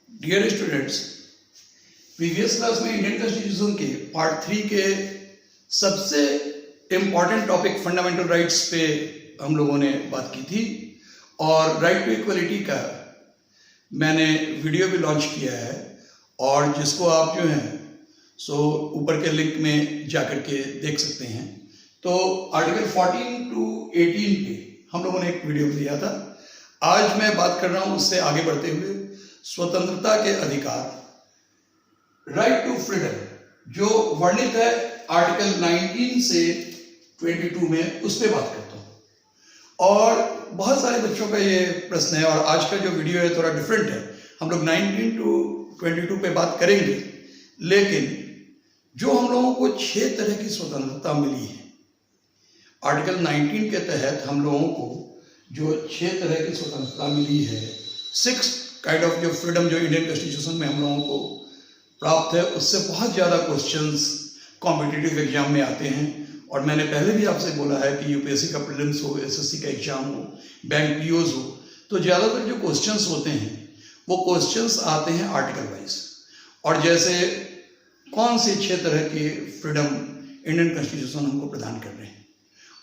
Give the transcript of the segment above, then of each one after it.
Dear students, previous class में Indian constitution के part 3 के सबसे इम्पॉर्टेंट टॉपिक फंडामेंटल राइट्स पे हम लोगों ने बात की थी और राइट टू इक्वलिटी का मैंने वीडियो भी लॉन्च किया है और जिसको आप जो हैं सो ऊपर के लिंक में जाकर के देख सकते हैं। तो आर्टिकल 14 टू 18 पे हम लोगों ने एक वीडियो दिया था। आज मैं बात कर रहा हूँ उससे आगे बढ़ते हुए स्वतंत्रता के अधिकार, राइट टू फ्रीडम जो वर्णित है आर्टिकल 19 से 22 में, उस पर बात करता हूँ। और बहुत सारे बच्चों का ये प्रश्न है और आज का जो वीडियो है थोड़ा डिफरेंट है। हम लोग 19 टू 22 पे बात करेंगे, लेकिन जो हम लोगों को 6 तरह की स्वतंत्रता मिली है आर्टिकल 19 के तहत, हम लोगों को जो 6 तरह की स्वतंत्रता मिली है, 6 काइंड ऑफ जो फ्रीडम जो इंडियन कॉन्स्टिट्यूशन में हम लोगों को प्राप्त है, उससे बहुत ज़्यादा क्वेश्चंस कॉम्पिटिटिव एग्जाम में आते हैं। और मैंने पहले भी आपसे बोला है कि यूपीएससी का प्रीलिम्स हो, एसएससी का एग्जाम हो, बैंक पीओज हो, तो ज़्यादातर जो क्वेश्चंस होते हैं वो क्वेश्चंस आते हैं आर्टिकल वाइज। और जैसे कौन से 6 तरह के फ्रीडम इंडियन कॉन्स्टिट्यूशन हमको प्रदान कर रहे हैं।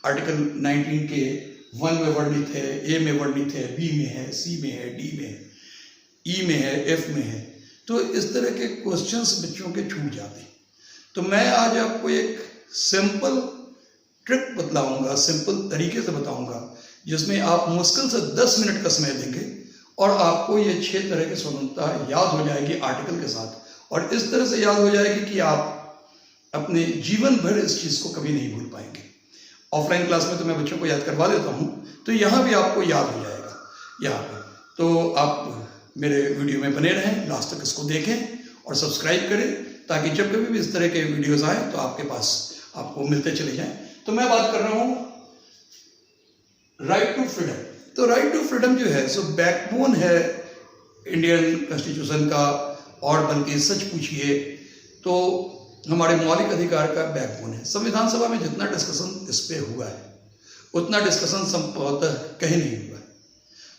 आर्टिकल 19 के 1 में वर्णित है, ए में वर्णित है, बी में है, सी में है, डी में है, ई में है, एफ में है। तो इस तरह के क्वेश्चंस बच्चों के छूट जाते हैं। तो मैं आज आपको एक सिंपल ट्रिक बतलाऊंगा, सिंपल तरीके से बताऊंगा, जिसमें आप मुश्किल से 10 मिनट का समय देंगे और आपको ये 6 तरह की स्वतंत्रता याद हो जाएगी आर्टिकल के साथ। और इस तरह से याद हो जाएगी कि आप अपने जीवन भर इस चीज़ को कभी नहीं भूल पाएंगे। ऑफलाइन क्लास में तो मैं बच्चों को याद करवा देता हूँ, तो यहाँ भी आपको याद हो जाएगा यहाँ पर। तो आप मेरे वीडियो में बने रहें, लास्ट तक इसको देखें और सब्सक्राइब करें, ताकि जब कभी भी इस तरह के वीडियोस आए तो आपके पास आपको मिलते चले जाएं। तो मैं बात कर रहा हूँ राइट टू फ्रीडम। तो राइट टू फ्रीडम जो है सो बैकबोन है इंडियन कॉन्स्टिट्यूशन का, और बल्कि सच पूछिए तो हमारे मौलिक अधिकार का बैकबोन है। संविधान सभा में जितना डिस्कशन इस पे हुआ है उतना डिस्कशन संभवतः कहीं नहीं हुआ है।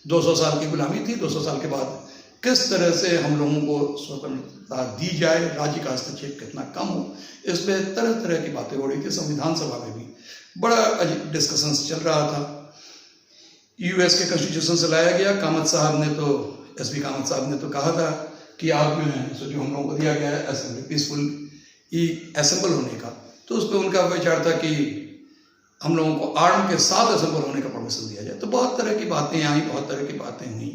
200 साल की गुलामी थी, 200 साल के बाद किस तरह से हम लोगों को स्वतंत्रता दी जाए, राज्य का हस्तक्षेप कितना कम हो, इस पे तरह तरह की बातें हो रही थी। संविधान सभा में भी बड़ा डिस्कशन चल रहा था। यूएस के कॉन्स्टिट्यूशन से लाया गया। कामत साहब ने तो, एसपी कामत साहब ने तो कहा था कि आप जो हैं सो जो हम लोगों को दिया गया है असेंबली पीसफुल असेंबल होने का, तो उस पर उनका विचार था कि हम लोगों को आर्म के साथ असेंबल होने का परमिशन दिया जाए। तो बहुत तरह की बातें आई, बहुत तरह की बातें हुई।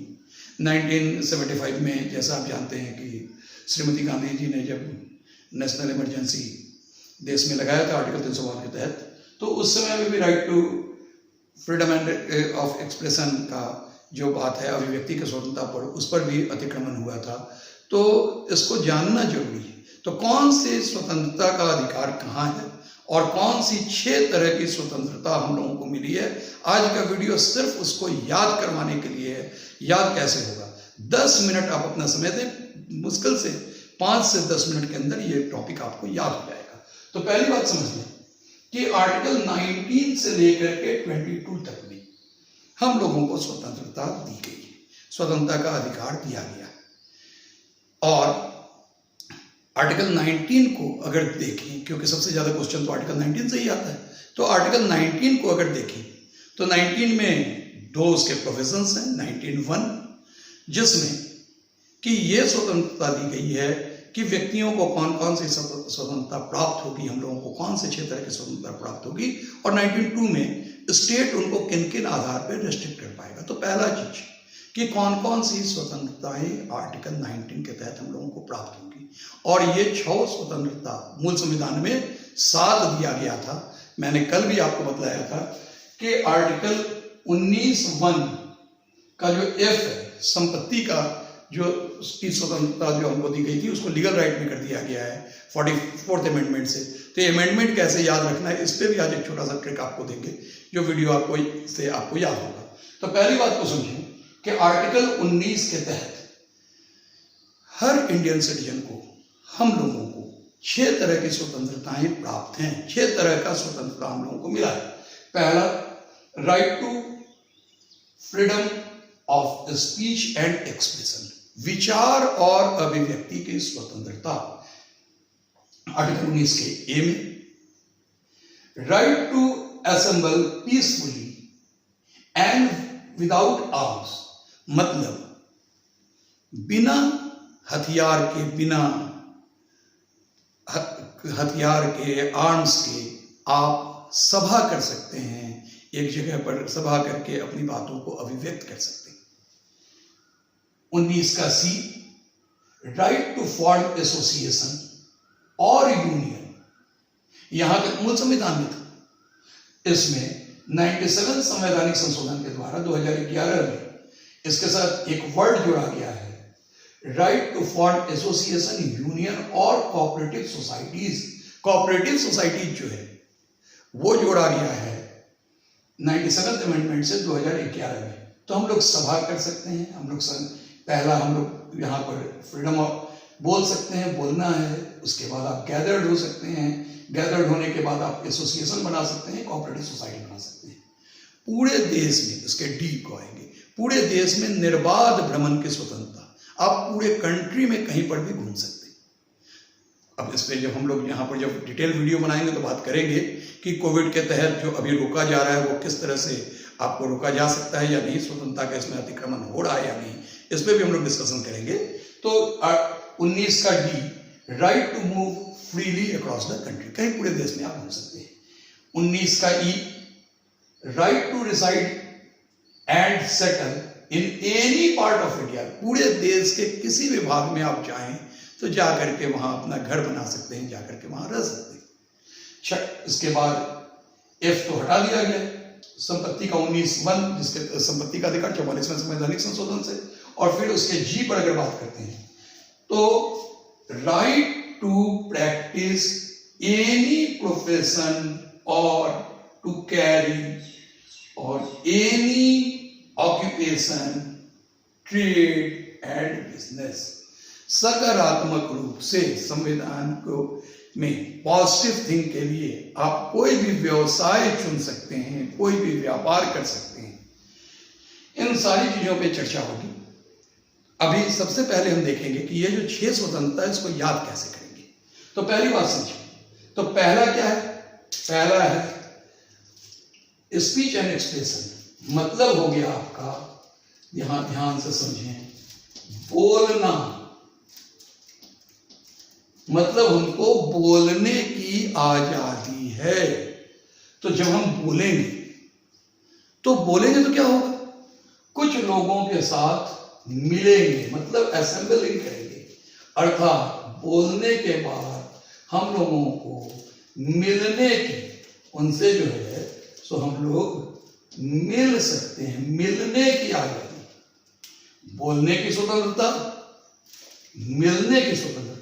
1975 में जैसा आप जानते हैं कि श्रीमती गांधी जी ने जब नेशनल इमरजेंसी देश में लगाया था आर्टिकल 305 के तहत, तो उस समय में भी right to freedom and of expression का जो बात है, अभिव्यक्ति की स्वतंत्रता पर, उस पर भी अतिक्रमण हुआ था। तो इसको जानना जरूरी है। तो कौन सी स्वतंत्रता का अधिकार कहाँ है और कौन सी 6 तरह की स्वतंत्रता हम लोगों को मिली है, आज का वीडियो सिर्फ उसको याद करवाने के लिए है। याद कैसे होगा? 10 मिनट आप अपना समय दें, मुश्किल से 5 से 10 मिनट के अंदर ये टॉपिक आपको याद हो जाएगा। तो पहली बात समझ लें कि आर्टिकल 19 से लेकर के 22 तक भी हम लोगों को स्वतंत्रता दी गई है, स्वतंत्रता का अधिकार दिया गया है। और आर्टिकल 19 को अगर देखें, क्योंकि सबसे ज़्यादा क्वेश्चन तो आर्टिकल 19 से ही आता है, तो आर्टिकल 19 को अगर देखें तो 19 में 2 उसके प्रोविजंस हैं। 19(1) जिसमें कि ये स्वतंत्रता दी गई है कि व्यक्तियों को कौन कौन सी स्वतंत्रता प्राप्त होगी, हम लोगों को कौन से 6 तरह की स्वतंत्रता प्राप्त होगी, और 19(2) में स्टेट उनको किन किन आधार पर रेस्ट्रिक्ट कर पाएगा। तो पहला चीज कि कौन कौन सी स्वतंत्रताएं आर्टिकल 19 के तहत हम लोगों को प्राप्त होगी। और ये 6 स्वतंत्रता मूल संविधान में 7 दिया गया था। मैंने कल भी आपको बताया था कि आर्टिकल 19(1) का जो एफ है, संपत्ति का जो उसकी स्वतंत्रता जो हमको दी गई थी, उसको लीगल राइट में कर दिया गया है 44th अमेंडमेंट से। तो ये अमेंडमेंट कैसे याद रखना है, इस पर भी आज एक छोटा सा ट्रिक आपको देंगे, जो वीडियो आपको याद होगा। तो पहली बात को समझिए कि आर्टिकल 19 के तहत हर इंडियन सिटीजन को, हम लोगों को 6 तरह की स्वतंत्रताएं प्राप्त हैं। 6 तरह का स्वतंत्रता हम लोगों को मिला है। पहला right to freedom of speech and expression, विचार और अभिव्यक्ति की स्वतंत्रता, आर्टिकल 19 के ए में। Right to assemble peacefully and without arms, मतलब बिना हथियार के, बिना हथियार के, आर्म्स के आप सभा कर सकते हैं, एक जगह पर सभा करके अपनी बातों को अभिव्यक्त कर सकते हैं। 19 का सी, राइट टू फॉर्म एसोसिएशन और यूनियन, यहां तक मूल संविधान में था। इसमें 97 संवैधानिक संशोधन के द्वारा 2011 में इसके साथ एक वर्ड जोड़ा गया है, right to form association, union और कोऑपरेटिव सोसाइटीज। कोऑपरेटिव सोसाइटीज जो है वो जोड़ा गया है 97th अमेंडमेंट से 2011 में। तो हम लोग सभा कर सकते हैं, हम लोग पहला हम लोग यहाँ पर फ्रीडम ऑफ बोल सकते हैं, बोलना है, उसके बाद आप गैदर्ड हो सकते हैं, गैदर्ड होने के बाद आप एसोसिएशन बना सकते हैं, कोऑपरेटिव सोसाइटी बना सकते हैं। पूरे देश में, उसके डी को आएंगे, पूरे देश में निर्बाध भ्रमण की स्वतंत्रता, आप पूरे कंट्री में कहीं पर भी घूम सकते हैं। अब इस पे जब हम लोग यहाँ पर जब डिटेल वीडियो बनाएंगे तो बात करेंगे कि कोविड के तहत जो अभी रोका जा रहा है वो किस तरह से आपको रोका जा सकता है या नहीं, स्वतंत्रता का इसमें अतिक्रमण हो रहा है या नहीं, इस पर भी हम लोग डिस्कशन करेंगे। तो 19 का d, right to move freely across the country, कहीं पूरे देश में आप घूम सकते हैं। 19 का E, right to reside and settle in any part of India, पूरे देश के किसी भी भाग में आप चाहें तो जाकर के वहां अपना घर बना सकते हैं, जाकर के वहां रह सकते हैं। इसके बाद एफ तो हटा दिया गया, संपत्ति का 19(1), जिसके संपत्ति का अधिकार 44वें संवैधानिक संशोधन से। और फिर उसके जी पर अगर बात करते हैं तो right to practise any profession और to carry on any occupation, trade and business. सकारात्मक रूप से संविधान को में पॉजिटिव थिंग के लिए आप कोई भी व्यवसाय चुन सकते हैं, कोई भी व्यापार कर सकते हैं। इन सारी चीजों पे चर्चा होगी। अभी सबसे पहले हम देखेंगे कि ये जो 6 स्वतंत्रता है इसको याद कैसे करेंगे। तो पहली बात समझिए, तो पहला क्या है? पहला है स्पीच एंड एक्सप्रेशन, मतलब हो गया आपका, यहां ध्यान से समझें, बोलना, मतलब उनको बोलने की आजादी है। तो जब हम बोलेंगे तो क्या होगा? कुछ लोगों के साथ मिलेंगे, मतलब असेंबलिंग करेंगे, अर्थात बोलने के बाद हम लोगों को मिलने की, उनसे जो है सो हम लोग मिल सकते हैं, मिलने की आजादी, बोलने की स्वतंत्रता, मिलने की स्वतंत्रता,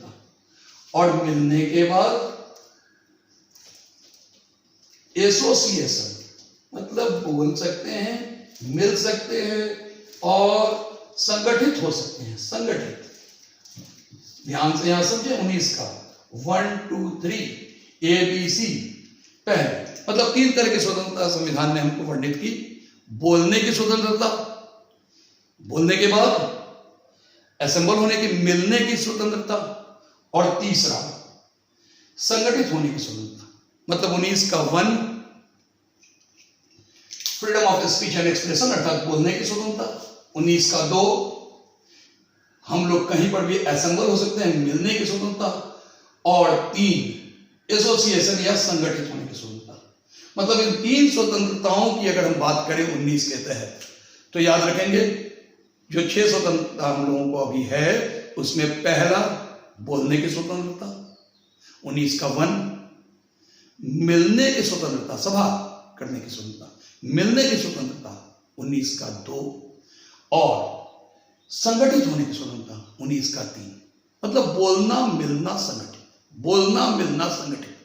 और मिलने के बाद एसोसिएशन, मतलब बोल सकते हैं, मिल सकते हैं और संगठित हो सकते हैं। संगठित, ध्यान से यहां समझे, 19 का 1 2 3 ABC, पहले मतलब 3 तरह की स्वतंत्रता संविधान ने हमको वर्णित की। बोलने की स्वतंत्रता, बोलने के बाद असेंबल होने की, मिलने की स्वतंत्रता, और तीसरा संगठित होने की स्वतंत्रता। मतलब 19 का 1 freedom of speech and expression, अर्थात बोलने की स्वतंत्रता। 19 का 2 हम लोग कहीं पर भी असेंबल हो सकते हैं, मिलने की स्वतंत्रता। और 3 एसोसिएशन या संगठित होने की स्वतंत्रता। मतलब इन 3 स्वतंत्रताओं की अगर हम बात करें 19 के तहत, तो याद रखेंगे जो 6 स्वतंत्रता हम लोगों को अभी है, उसमें पहला बोलने की स्वतंत्रता, 19 का 1 मिलने की स्वतंत्रता, सभा करने की स्वतंत्रता, मिलने की स्वतंत्रता 19 का 2, और संगठित होने की स्वतंत्रता 19 का 3। मतलब बोलना, मिलना, संगठित, बोलना, मिलना, संगठित,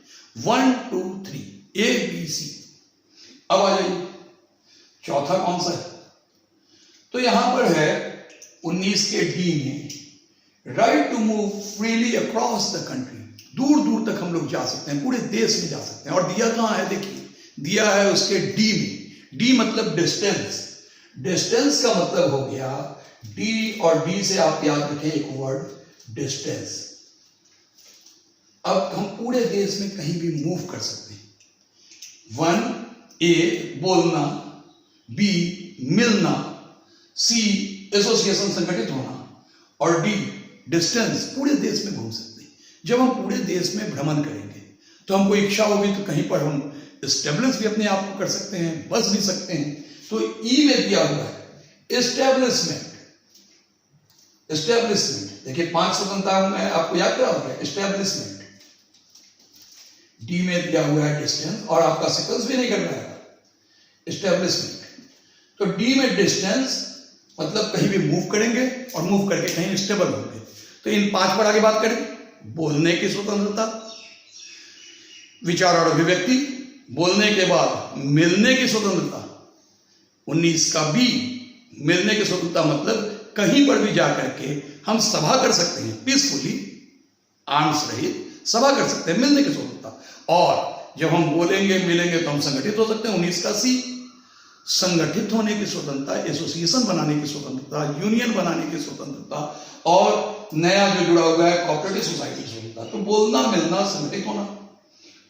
1 2 3 ABC। अब आ जाइए, चौथा कौन सा है? तो यहां पर है 19 के डी में, right to move freely across the country, दूर दूर तक हम लोग जा सकते हैं, पूरे देश में जा सकते हैं। और दिया कहां है? देखिए, दिया है उसके डी में। डी मतलब डिस्टेंस, डिस्टेंस का मतलब हो गया डी, और डी से आप याद रखें एक वर्ड डिस्टेंस। अब हम पूरे देश में कहीं भी मूव कर सकते हैं। 1 ए बोलना, बी मिलना, सी एसोसिएशन संगठित होना, और डी डिस्टेंस पूरे देश में घूम सकते हैं। जब हम पूरे देश में भ्रमण करेंगे तो हमको इच्छा होगी तो कहीं पर हम एस्टेब्लिश भी अपने आप को कर सकते हैं, बस भी सकते हैं। तो ई में दिया हुआ है एस्टेब्लिशमेंट, एस्टेब्लिशमेंट देखिए 5 स्वतंत्रता में आपको याद करा होगा एस्टेब्लिशमेंट। डी में दिया हुआ है डिस्टेंस, और आपका सीक्वेंस भी नहीं करना है एस्टेब्लिशमेंट। तो डी में डिस्टेंस मतलब कहीं भी मूव करेंगे और मूव करके कहीं स्टेबल होंगे। तो इन 5 पर आगे बात करें। बोलने की स्वतंत्रता, विचार और अभिव्यक्ति, बोलने के बाद मिलने की स्वतंत्रता। 19 का बी मिलने की स्वतंत्रता मतलब कहीं पर भी जाकर के हम सभा कर सकते हैं, पीसफुली आर्म्स रहित सभा कर सकते हैं, मिलने की स्वतंत्रता। और जब हम बोलेंगे मिलेंगे तो हम संगठित हो सकते हैं। 19 का सी संगठित होने की स्वतंत्रता, एसोसिएशन बनाने की स्वतंत्रता, यूनियन बनाने की स्वतंत्रता, और नया जो जुड़ा हुआ है कोऑपरेटिव सोसाइटी की स्वतंत्रता। तो बोलना मिलना संगठित होना।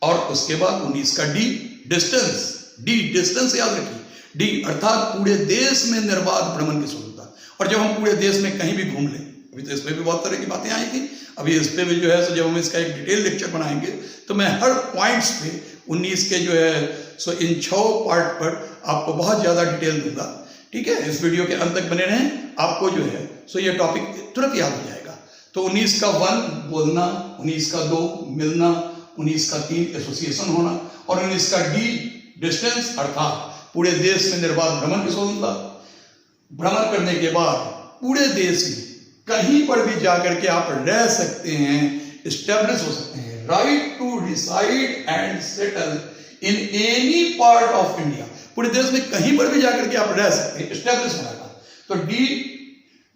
और उसके बाद 19 का डी डिस्टेंस, डी डिस्टेंस याद रखिए, डी अर्थात पूरे देश में निर्बाध भ्रमण की स्वतंत्रता। और जब हम पूरे देश में कहीं भी घूम लें, अभी तो इस पे भी बहुत तरह की बातें आई थी, अभी इस पे भी जो है सो जब हम इसका एक डिटेल लेक्चर बनाएंगे तो मैं हर पॉइंट्स पे 19 के जो है सो इन 6 पार्ट पर आपको बहुत ज्यादा डिटेल दूंगा। ठीक है, इस वीडियो के अंत तक बने रहें, आपको जो है सो ये टॉपिक तुरंत याद हो जाएगा। तो 19 का 1 बोलना, 19 का 2 मिलना, 19 का 3 एसोसिएशन होना, और 19 का डी डिस्टेंस अर्थात पूरे देश में निर्बाध भ्रमण की स्वतंत्रता। भ्रमण करने के बाद पूरे देश में कहीं पर भी जाकर के आप रह सकते हैं, एस्टेब्लिश हो सकते हैं। Right to decide and settle in any part of India, पूरे देश में कहीं पर भी जाकर के आप रह सकते हैं, एस्टेब्लिश होना था। तो डी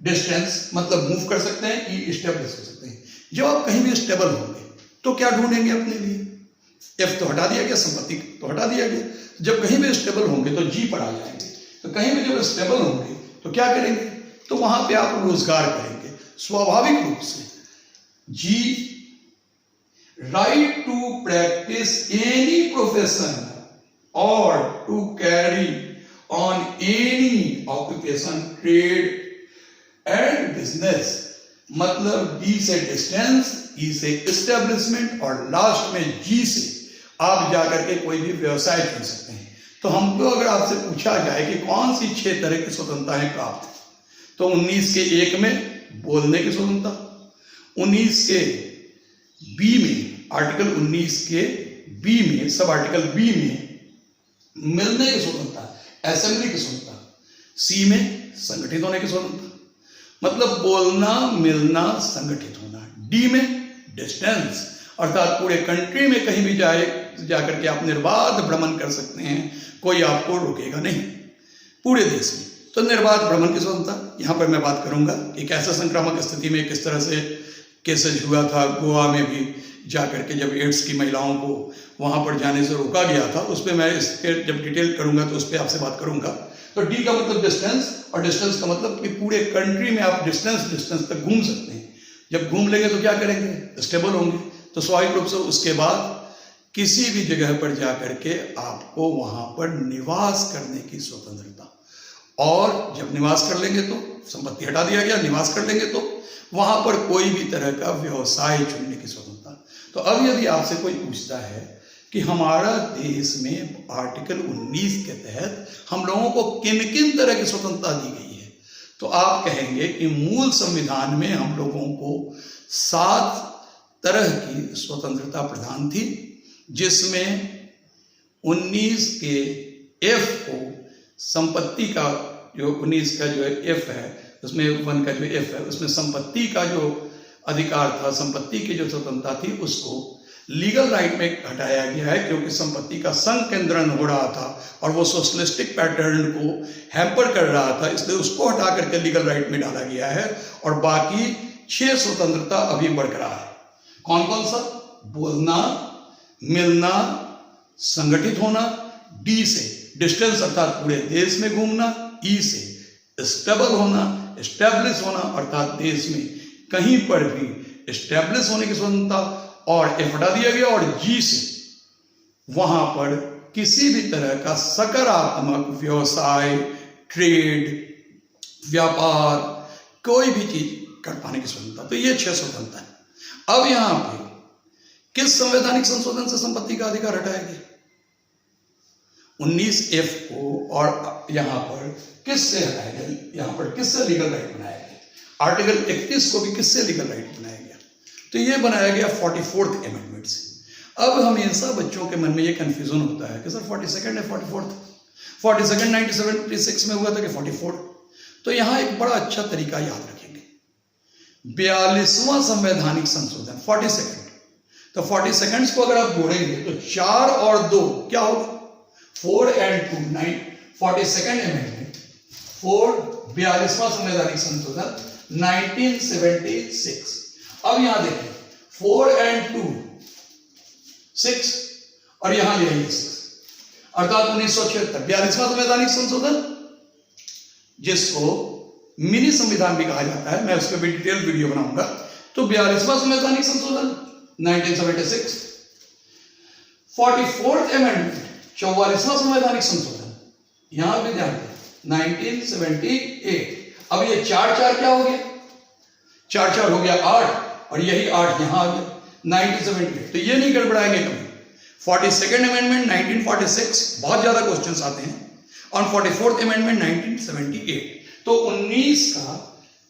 डिस्टेंस मतलब मूव कर सकते हैं, ई एस्टेब्लिश हो सकते हैं। जब आप कहीं भी स्टेबल होंगे तो क्या ढूंढेंगे अपने लिए? एफ तो हटा दिया गया, संपत्ति तो हटा दिया गया। जब कहीं भी स्टेबल होंगे तो जी पर आ जाएंगे। तो कहीं भी जब स्टेबल होंगे तो क्या करेंगे? तो वहां पे आप रोजगार करेंगे स्वाभाविक रूप से। G right to practise any profession और to carry on any occupation, trade and business. मतलब डी से डिस्टेंस, ई से एस्टेब्लिशमेंट, और लास्ट में जी से आप जाकर के कोई भी व्यवसाय कर सकते हैं। तो हमको अगर आपसे पूछा जाए कि कौन सी 6 तरह की स्वतंत्रताएं प्राप्त है, तो 19 के 1 में बोलने की स्वतंत्रता, 19 के बी में आर्टिकल 19 के बी में सब आर्टिकल बी में मिलने की स्वतंत्रता, असेंबली की स्वतंत्रता, सी में संगठित होने की स्वतंत्रता मतलब बोलना मिलना संगठित होना, डी में डिस्टेंस अर्थात पूरे कंट्री में कहीं भी जाकर के आप निर्बाध भ्रमण कर सकते हैं, कोई आपको रोकेगा नहीं पूरे देश में। तो निर्बाध भ्रमण की स्वतंत्रता, यहाँ पर मैं बात करूंगा एक ऐसा संक्रामक स्थिति में किस तरह से केसेज हुआ था गोवा में भी जाकर के, जब एड्स की महिलाओं को वहां पर जाने से रोका गया था। उस पर मैं इसके जब डिटेल करूंगा तो उस पर आपसे बात करूंगा। तो डी का मतलब डिस्टेंस, और डिस्टेंस का मतलब कि पूरे कंट्री में आप डिस्टेंस तक घूम सकते हैं। जब घूम लेंगे तो क्या करेंगे? स्टेबल होंगे। तो स्वाभाविक रूप से उसके बाद किसी भी जगह पर जाकर के आपको वहां पर निवास करने की स्वतंत्रता, और जब निवास कर लेंगे तो संपत्ति हटा दिया गया, निवास कर लेंगे तो वहां पर कोई भी तरह का व्यवसाय चुनने की स्वतंत्रता। तो अब यदि आपसे कोई पूछता है कि हमारा देश में आर्टिकल 19 के तहत हम लोगों को किन किन तरह की स्वतंत्रता दी गई है, तो आप कहेंगे कि मूल संविधान में हम लोगों को 7 तरह की स्वतंत्रता प्रदान थी, जिसमें 19 के एफ को संपत्ति का जो 19 का जो एफ है उसमें 1 का जो एफ है उसमें संपत्ति का जो अधिकार था, संपत्ति की जो स्वतंत्रता थी, उसको लीगल राइट में हटाया गया है, क्योंकि संपत्ति का संकेंद्रण हो रहा था और वो सोशलिस्टिक पैटर्न को हैम्पर कर रहा था, इसलिए उसको हटा करके लीगल राइट में डाला गया है। और बाकी 6 स्वतंत्रता अभी बरकरार है। कौन कौन सा? बोलना, मिलना, संगठित होना, डी से डिस्टेंस अर्थात पूरे देश में घूमना, ई से स्टेबल होना, एस्टेब्लिश होना अर्थात देश में कहीं पर भी एस्टेब्लिश होने की स्वतंत्रता, और एफ हटा दिया गया, और जी से वहां पर किसी भी तरह का सकारात्मक व्यवसाय, ट्रेड, व्यापार, कोई भी चीज कर पाने की स्वतंत्रता। तो ये 6 स्वतंत्रता है। अब यहां पे किस संवैधानिक संशोधन से संपत्ति का अधिकार हटाया गया? 19F को, और यहां पर किससे हटाया गया? यहां पर किससे लीगल राइट बनाया गया? आर्टिकल 31 को भी किससे लीगल राइट बनाया गया? तो ये बनाया गया 44th अमेंडमेंट से। अब हमेशा बच्चों के मन में ये कंफ्यूजन होता है कि सर 42nd है 44th, 42nd 1976 में हुआ था कि 44। तो यहां एक बड़ा अच्छा तरीका याद रखेंगे, 42वां संवैधानिक संशोधन 42nd। तो 42 को अगर आप जोड़ेंगे तो 4 और 2 क्या होगा? 4 and 2 9 42nd अमेंडमेंट, 42वां संवैधानिक संशोधन 1976। अब यहां देखिए 4 and 2 6, और यहां ले आइए 6, अर्थात 1976 42वां संवैधानिक संशोधन, जिसको मिनी संविधान भी कहा जाता है, मैं उस पर भी डिटेल वीडियो बनाऊंगा। तो 42वां संवैधानिक संशोधन 1976, 44th अमेंडमेंट 44वां संवैधानिक संशोधन, यहां भी ध्यान दें 1978। अब ये 4 क्या हो गया? 4 हो गया 8, और यही 8 यहां आ गया 1978। तो ये नहीं गड़बड़ाएंगे कभी। 42nd अमेंडमेंट 1946, बहुत ज्यादा क्वेश्चंस आते हैं, और 44th अमेंडमेंट 1978। तो 19 का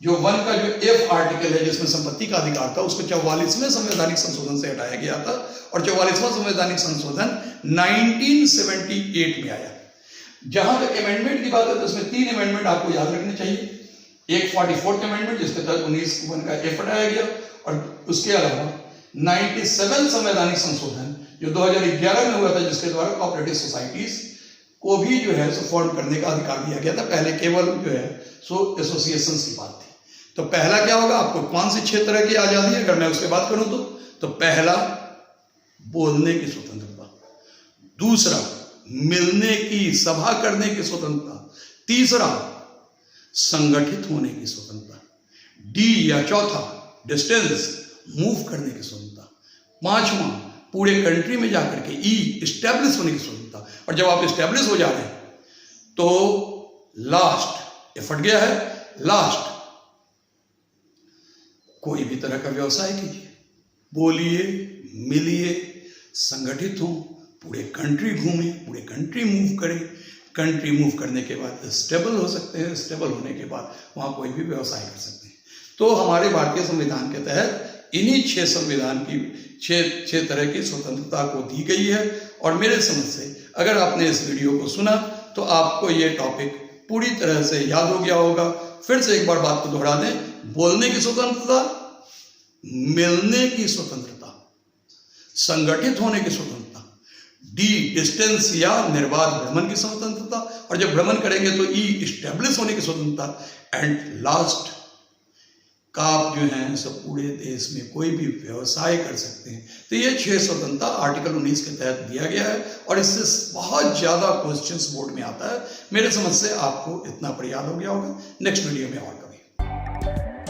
जो 1 का जो F आर्टिकल है जिसमें संपत्ति का अधिकार था, उसको 44वें संवैधानिक संशोधन से हटाया गया था, और 44वां संवैधानिक संशोधन 1978 में आया। जहां तक अमेंडमेंट की बात है तो उसमें 3 अमेंडमेंट आपको याद रखने चाहिए। एक 44th अमेंडमेंट जिसके तहत 19 का F हटाया गया, और उसके अलावा 97 संवैधानिक संशोधन जो 2011 में हुआ था, जिसके द्वारा कोऑपरेटिव सोसाइटीज को भी जो है सो फॉर्म करने का अधिकार दिया गया था। पहले केवल जो है सो एसोसिएशंस की बात थी। तो पहला क्या होगा? आपको कौन सी 6 तरह की आजादी है अगर मैं उसकी बात करूं तो पहला बोलने की स्वतंत्रता, दूसरा मिलने की, सभा करने की स्वतंत्रता, तीसरा संगठित होने की स्वतंत्रता, डी या चौथा डिस्टेंस मूव करने की स्वतंत्रता, पांचवा पूरे कंट्री में जाकर के, ई इस्टेब्लिश होने की स्वतंत्रता। और जब आप इस्टेब्लिश हो जा रहे हैं तो लास्ट, ये फट गया है, लास्ट कोई भी तरह का व्यवसाय कीजिए, बोलिए, मिलिए, संगठित हो, पूरे कंट्री घूमें, पूरे कंट्री मूव करें। कंट्री मूव करने के बाद स्टेबल हो सकते हैं, स्टेबल होने के बाद वहां कोई भी व्यवसाय कर सकते हैं। तो हमारे भारतीय संविधान के तहत इन्हीं 6 संविधान की 6 तरह की स्वतंत्रता को दी गई है। और मेरे समझ से अगर आपने इस वीडियो को सुना तो आपको ये टॉपिक पूरी तरह से याद हो गया होगा। फिर से एक बार बात को दोहरा दें, बोलने की स्वतंत्रता, मिलने की स्वतंत्रता, संगठित होने की स्वतंत्रता, डी डिस्टेंस या निर्बाध भ्रमण की स्वतंत्रता, और जब भ्रमण करेंगे तो ई इस्टेब्लिश होने की स्वतंत्रता, एंड लास्ट का आप जो है सब पूरे देश में कोई भी व्यवसाय कर सकते हैं। तो ये 6 स्वतंत्रता आर्टिकल 19 के तहत दिया गया है, और इससे बहुत ज्यादा क्वेश्चंस बोर्ड में आता है। मेरे समझ से आपको इतना पर याद हो गया होगा। नेक्स्ट वीडियो में और कभी।